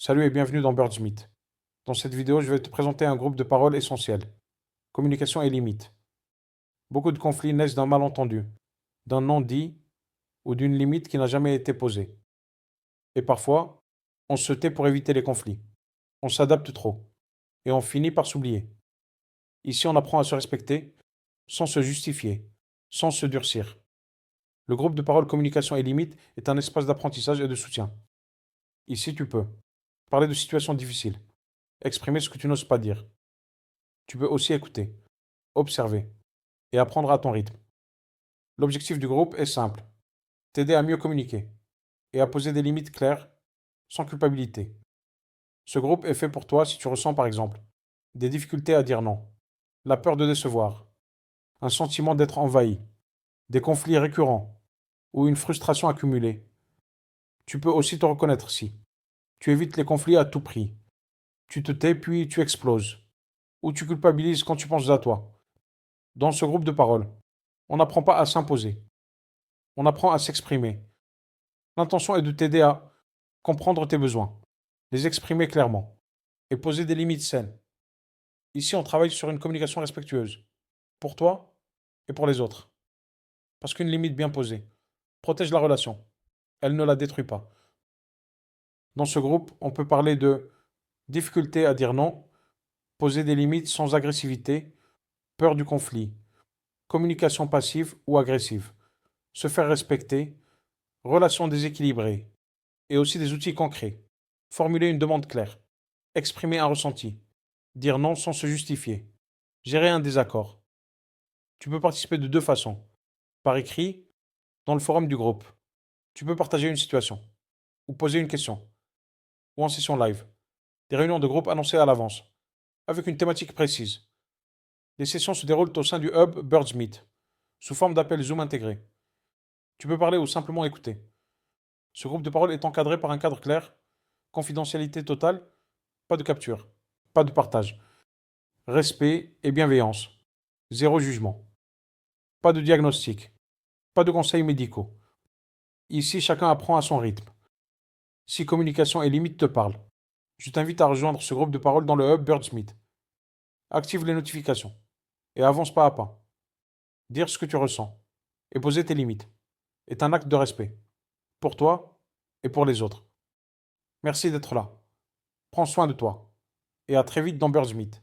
Salut et bienvenue dans Birdsmith. Dans cette vidéo, je vais te présenter un groupe de paroles essentiel. Communication et limite. Beaucoup de conflits naissent d'un malentendu, d'un non-dit ou d'une limite qui n'a jamais été posée. Et parfois, on se tait pour éviter les conflits. On s'adapte trop. Et on finit par s'oublier. Ici, on apprend à se respecter sans se justifier, sans se durcir. Le groupe de paroles communication et limite est un espace d'apprentissage et de soutien. Ici, tu peux parler de situations difficiles, exprimer ce que tu n'oses pas dire. Tu peux aussi écouter, observer et apprendre à ton rythme. L'objectif du groupe est simple, t'aider à mieux communiquer et à poser des limites claires sans culpabilité. Ce groupe est fait pour toi si tu ressens par exemple des difficultés à dire non, la peur de décevoir, un sentiment d'être envahi, des conflits récurrents ou une frustration accumulée. Tu peux aussi te reconnaître si tu évites les conflits à tout prix, tu te tais puis tu exploses, ou tu culpabilises quand tu penses à toi. Dans ce groupe de paroles, on n'apprend pas à s'imposer, on apprend à s'exprimer. L'intention est de t'aider à comprendre tes besoins, les exprimer clairement et poser des limites saines. Ici, on travaille sur une communication respectueuse, pour toi et pour les autres. Parce qu'une limite bien posée protège la relation, elle ne la détruit pas. Dans ce groupe, on peut parler de difficulté à dire non, poser des limites sans agressivité, peur du conflit, communication passive ou agressive, se faire respecter, relations déséquilibrées, et aussi des outils concrets. Formuler une demande claire, exprimer un ressenti, dire non sans se justifier, gérer un désaccord. Tu peux participer de deux façons. Par écrit, dans le forum du groupe. Tu peux partager une situation, ou poser une question, ou en session live. Des réunions de groupe annoncées à l'avance, avec une thématique précise. Les sessions se déroulent au sein du hub Birdsmeet, sous forme d'appel Zoom intégré. Tu peux parler ou simplement écouter. Ce groupe de parole est encadré par un cadre clair, confidentialité totale, pas de capture, pas de partage, respect et bienveillance, zéro jugement, pas de diagnostic, pas de conseils médicaux. Ici, chacun apprend à son rythme. Si communication et limite te parlent, je t'invite à rejoindre ce groupe de parole dans le hub Birdsmith. Active les notifications et avance pas à pas. Dire ce que tu ressens et poser tes limites est un acte de respect pour toi et pour les autres. Merci d'être là. Prends soin de toi et à très vite dans Birdsmith.